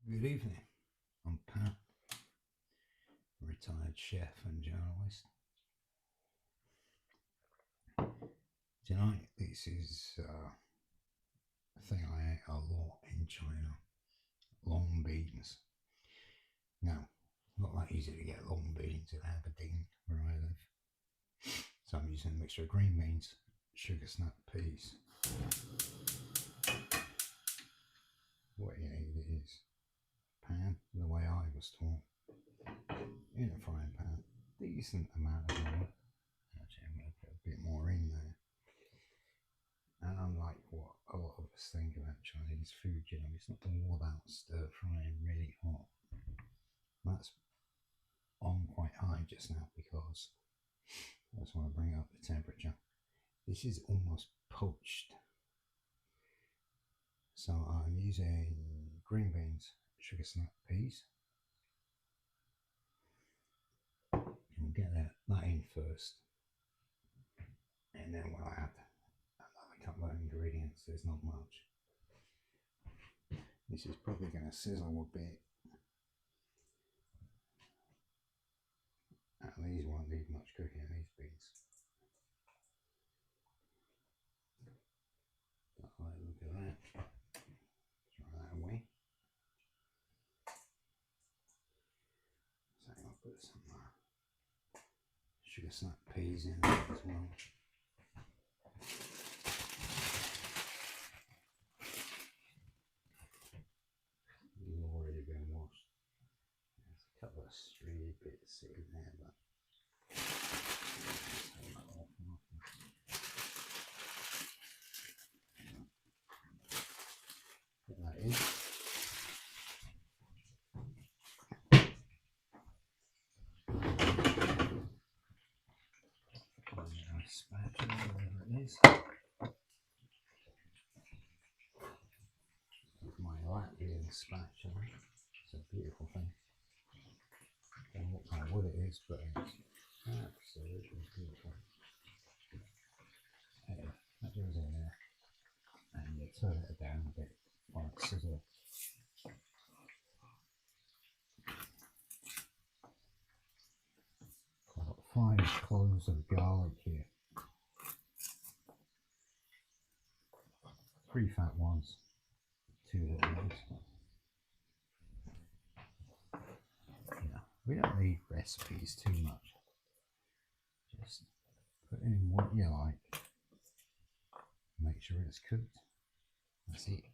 Good evening. I'm Pat, retired chef and journalist. Tonight, this is a thing I ate a lot in China: long beans. Now, not that easy to get long beans in Aberdeen, where I live. So I'm using a mixture of green beans, sugar snap peas. What you need is pan, the way I was taught, in a frying pan, decent amount of oil. Actually, I'm going to put a bit more in there. And unlike what a lot of us think about Chinese food, it's not all about stir frying really hot. That's on quite high just now because I just want to bring up the temperature. This is almost poached. So I'm using green beans, sugar snap peas. We'll get that in first. And then we'll add another couple of ingredients. There's not much. This is probably going to sizzle a bit. And these won't need much cooking, these beans. But look at that. Throw that away. So I'll put some sugar snap peas in there as well. These have already been washed. There's a couple of stray bits sitting there, but put that in. Spatula, whatever it is. My Latvian spatula. It's a beautiful thing. I don't know what kind of wood it is, but it's absolutely beautiful. Anyway, that goes in there, and you turn it down a bit while it sizzles. I've got 5 cloves of garlic here. 3 fat ones, 2 little ones. We don't need recipes too much. Just put in what you like. Make sure it's cooked. That's it.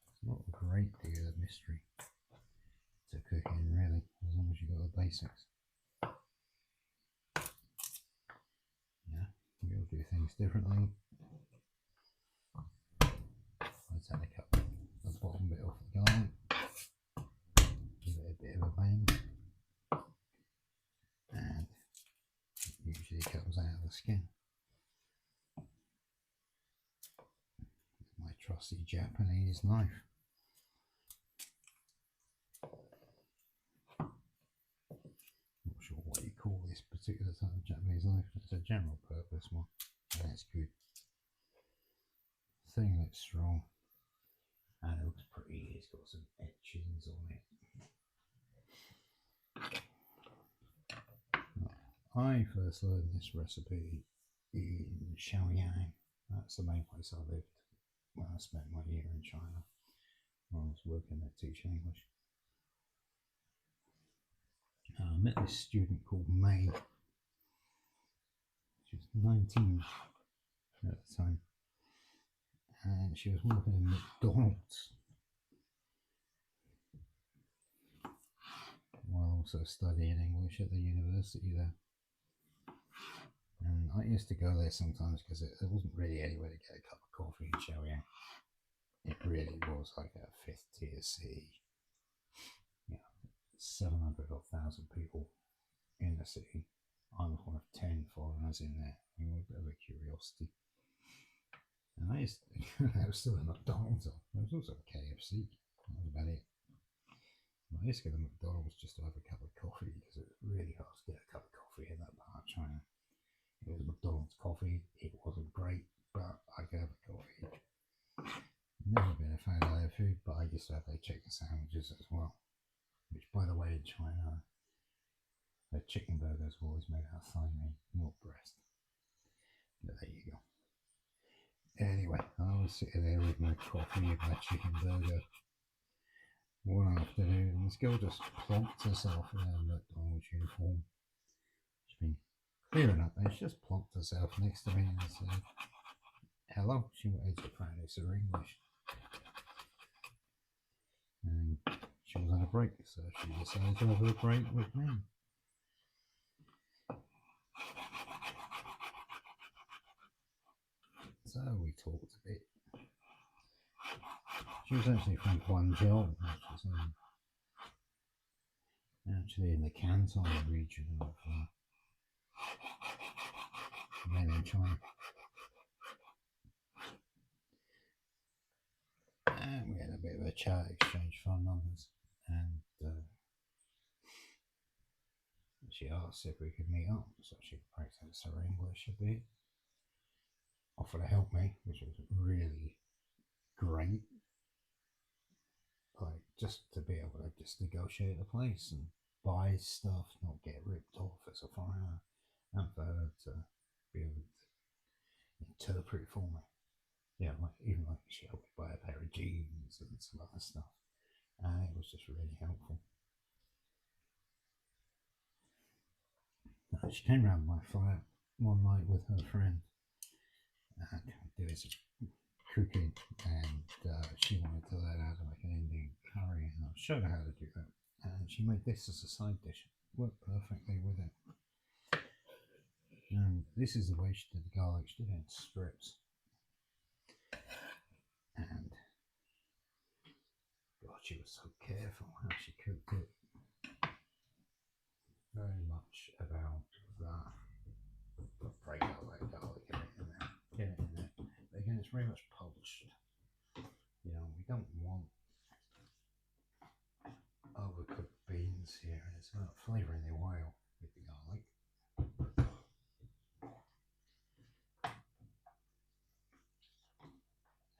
It's not a great deal of mystery to cooking, really, as long as you've got the basics. Yeah, we all do things differently. I'd take a couple of the bottom bit off the garlic. Give it a bit of a bang, and it usually comes out of the skin. My trusty Japanese knife. Not sure what you call this particular type of Japanese knife. It's a general purpose one, and it's good. Thing looks strong, and it looks pretty. It's got some etchings on it. I first learned this recipe in Shaoyang. That's the main place I lived when I spent my year in China. When I was working there teaching English. I met this student called May. She was 19 at the time, and she was working in McDonald's while also studying English at the university there. And I used to go there sometimes because there wasn't really anywhere to get a cup of coffee in Shaoyang. It really was like a 5th tier city. 700 or 1,000 people in the city. I was one of 10 foreigners in there. We were a bit of a curiosity. And I used to, there was still a McDonald's on. There was also a KFC. That was about it. I used to go to McDonald's just to have a cup of coffee because it was really hard to get a cup of coffee in that part of China. It was McDonald's coffee. It wasn't great, but I could have a coffee. Never been a fan of their food, but I used to have their chicken sandwiches as well. Which, by the way, in China, their chicken burgers were always made out of thigh meat, not breast. But there you go. Anyway, I was sitting there with my coffee and my chicken burger one afternoon, and this girl just plonked herself in her McDonald's uniform. She's been clearing up, and she just plonked herself next to me and said, "Hello." She wanted to practice her English. And she was on a break, so she decided to have a break with me. So we talked a bit. She was actually from Guangzhou, which is actually in the Canton region of mainland China. And we had a bit of a chat, exchange phone numbers, and she asked if we could meet up so she could practice her English a bit. Offered to help me, which was really great. Like, just to be able to just negotiate a place and buy stuff, not get ripped off as a foreigner, and for her to be able to interpret for me. Yeah, like even like she helped me buy a pair of jeans and some other stuff, and it was just really helpful. She came round my flat one night with her friend and doing some cooking, and she wanted to learn how to make an Indian curry, and I showed her how to do that. And she made this as a side dish. It worked perfectly with it. And this is the way she did the garlic. She did it in strips. And God, she was so careful how she cooked it. Very much about that. Break out that garlic and get it in there. But again, it's very much poached. You know, we don't want overcooked beans here, and it's about flavouring the oil with the garlic.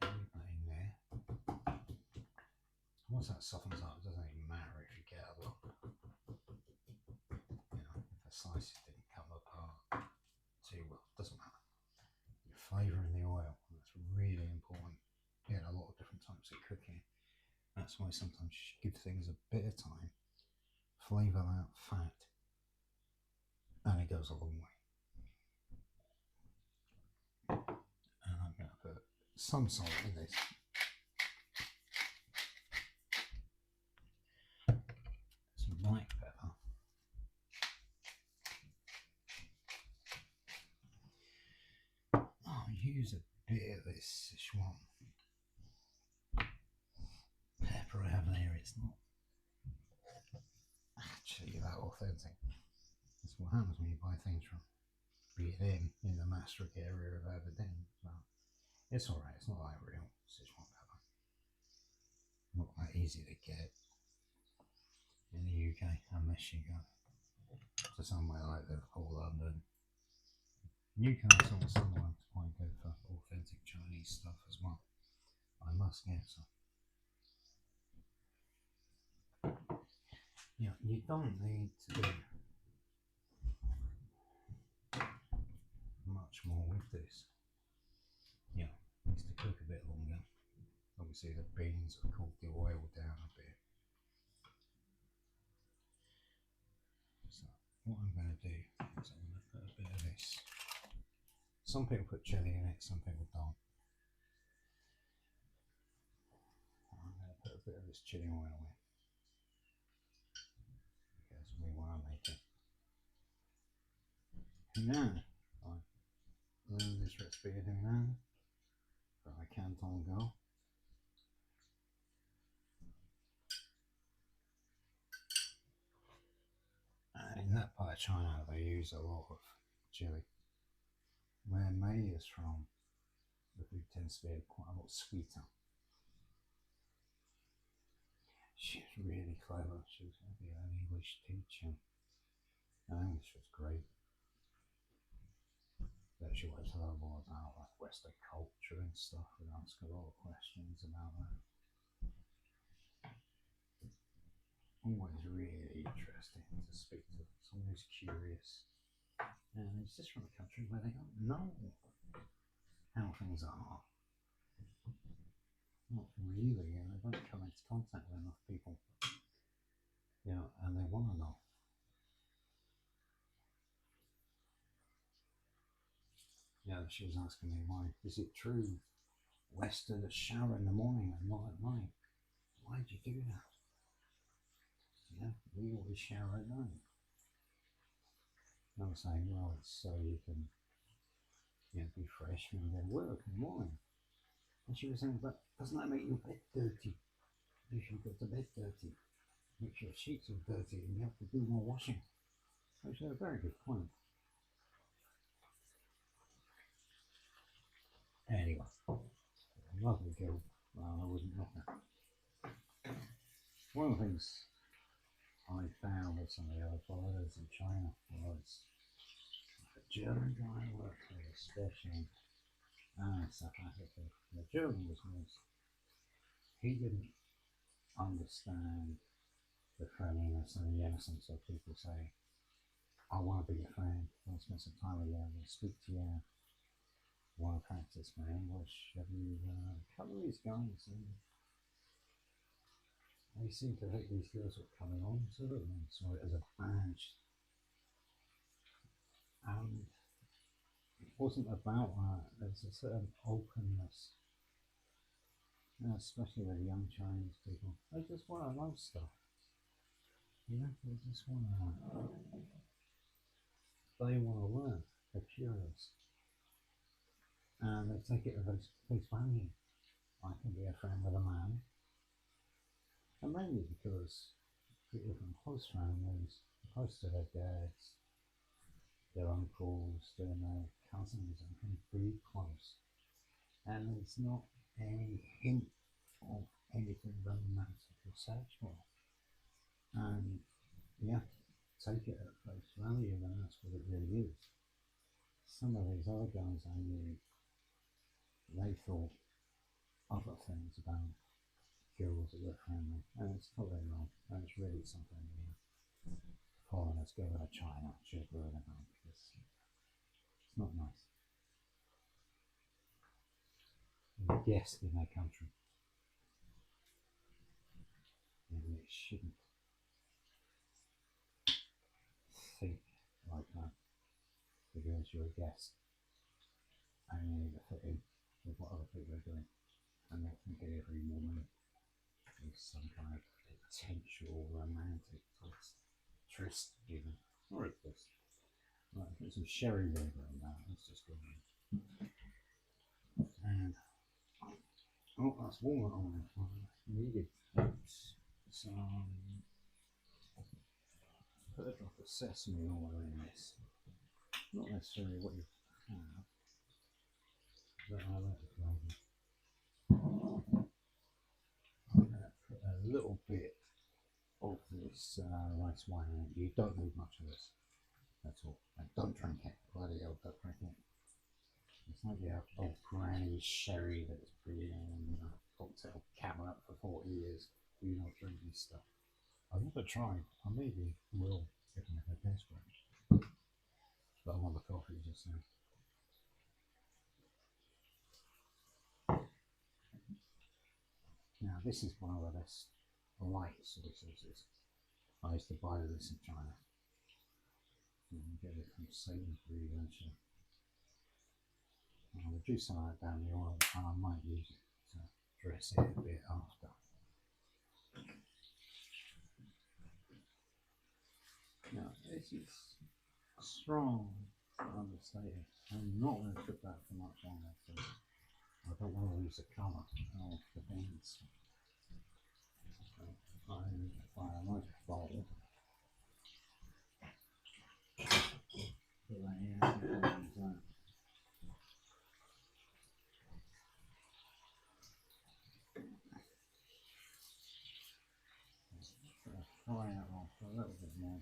And we put in there. Once that softens up, it doesn't even matter if you get a lot. You know, if the slices didn't come apart too well, it doesn't matter. You're flavouring the oil, and that's really important in a lot of different types of cooking. That's why sometimes you should give things a bit of time, flavour that fat, and it goes a long way. And I'm going to put some salt in this. Some black pepper. I'll use a bit of this Sichuan pepper I have here. It's not actually that authentic. That's what happens when you buy things from in the Maastricht area of Aberdeen. But it's alright, it's not like real Sichuan pepper. Not that easy to get in the UK unless you go to somewhere like Liverpool, London. Newcastle and Sunderland is quite good for authentic Chinese stuff as well. I must get some. Yeah, you don't need to do much more with this. Yeah, needs to cook a bit longer. Obviously the beans have cooled the oil down a bit. So what I'm going to do is I'm going to put a bit of this. Some people put chili in it, some people don't. I'm going to put a bit of this chili oil in because we want to make it. Hunan. I learned this recipe in Hunan from a Canton girl. And in that part of China they use a lot of chili. Where May is from, the food tends to be quite a lot sweeter. She's really clever. She was going to be an English teacher. Her English was great. But she wanted to learn more about like Western culture and stuff, and ask a lot of questions about that. always really interesting to speak to someone who's curious. And it's just from a country where they don't know how things are. Not really, and they don't come into contact with enough people. And they want to know. She was asking me, why is it true West to shower in the morning and not at night? Why'd you do that? We always shower at night. And I was saying, well, it's so you can be fresh when you go to work in the morning. And she was saying, but doesn't that make your bed dirty? If you go to bed dirty, makes your sheets are dirty and you have to do more washing. Which is a very good point. Anyway, lovely girl. I wouldn't knock her. One of the things I found with some of the other followers in China was the German guy I worked with, especially South Africa. The German was he didn't understand the friendliness and the innocence of people say, I want to be your friend, I want to spend some time with you, I want to speak to you, I want to practice my English. Have you a couple of these guys? They seem to think these girls were coming on to them and saw it as a badge. And it wasn't about that. There's a certain openness, especially with young Chinese people. They just want to know stuff. They just want to. They want to learn. They're curious, and they take it as face value. I can be a friend with a man. And mainly because people from close families, close to their dads, their uncles, their cousins, and can be close. And there's not any hint of anything romantic or sexual. And you have to take it at face value, and that's what it really is. Some of these other guys I knew, they thought other things about girls that were friendly, and it's totally wrong, and it's really something foreigners go to China should learn about, because it's not nice. You're a guest in their country, and you shouldn't think like that, because you're a guest and you need to fit in with what other people are doing, and not think every woman is some kind of potential romantic tryst even, or a twist. Right, put some sherry vinegar on that. Let's just go in. And that's walnut on it. Needed some. Put a drop of sesame oil in this. Not necessarily what you have, but I like the flavour. I'm going to put a little bit of this rice wine in it. You don't need much of this. That's all. And don't drink it. Bloody hell, don't drink it. It's like you have old granny sherry that's been in a cocktail cabinet for 40 years. You don't drink this stuff. I've never tried. I maybe will if I get desperate. But I want the coffee just now. Now this is one of the best light soy sauces. I used to buy this in China. You can get it from Sainsbury's actually. I'll reduce some of that down the oil, and I might use it to dress it a bit after. Now this is strong, understated. I'm not going to cook that for much longer because I don't want to lose the colour of the beans. So I'm find a nice bowl. Put that in and that. Fry that off a little bit more.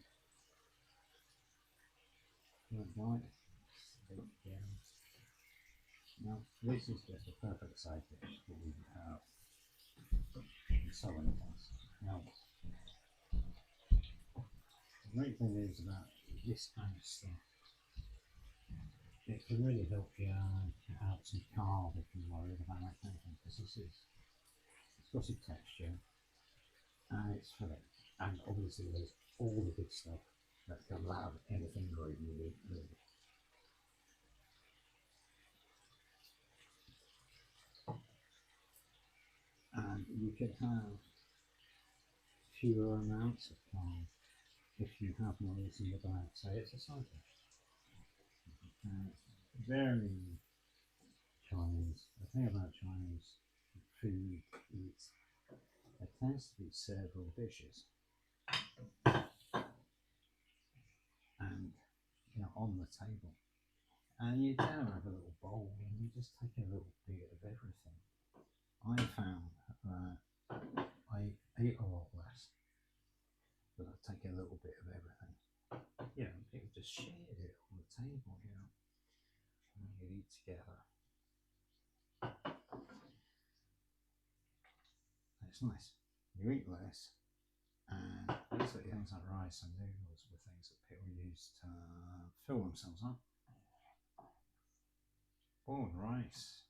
Right. Now this is just a perfect side dish that we have in so many places. Now The great thing is about this kind of stuff, it can really help you get out some carb if you're worried about that kind of thing, because it's got a texture and it's filling. And obviously there's all the good stuff that comes out of anything green you eat, really. And you can have fewer amounts of carb if you have more in the diet. Say it's a side dish. Very Chinese. The thing about Chinese food is there tends to be several dishes, and on the table, and you kind of have a little bowl and you just take a little bit of everything. I found that I eat a lot less, but I take a little bit of everything. People just shared it on the table, and you eat together. It's nice. You eat less, and basically things like rice and noodles were things that people used to fill themselves up. Boiled rice,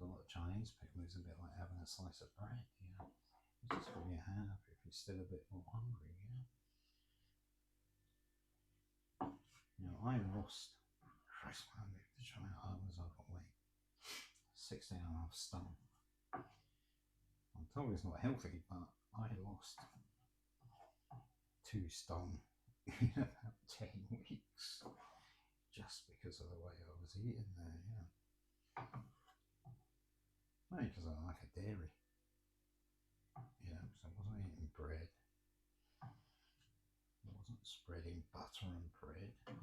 a lot of Chinese people, is a bit like having a slice of bread, It's just what you have if you're still a bit more hungry, I lost, Christ, when I moved to China, I was overweight, 16 and a half stone. I'm told it's not healthy, but I lost 2 stone in about 10 weeks just because of the way I was eating there, Maybe because I like a dairy, so I wasn't eating bread. I wasn't spreading butter and bread. It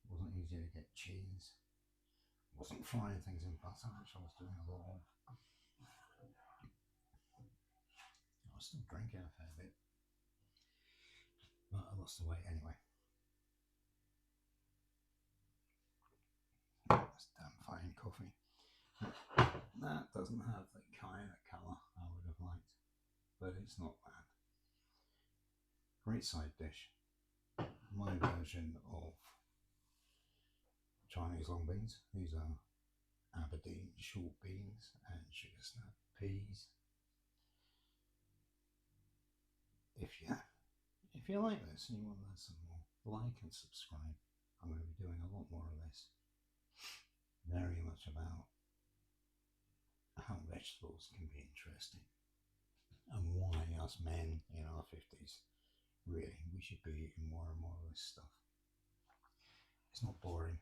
wasn't easy to get cheese. I wasn't frying things in butter, which I was doing a lot of. I was still drinking a fair bit, but I lost the weight anyway. That's damn fine coffee. That doesn't have the kind of colour I would have liked, but it's not bad. Great side dish. My version of Chinese long beans. These are Aberdeen short beans and sugar snap peas. If you like this and you want to learn some more, like and subscribe. I'm going to be doing a lot more of this. Very much about how vegetables can be interesting and why us men in our 50s, really, we should be eating more and more of this stuff. It's not boring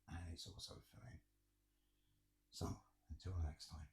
and it's also filling. So, until next time.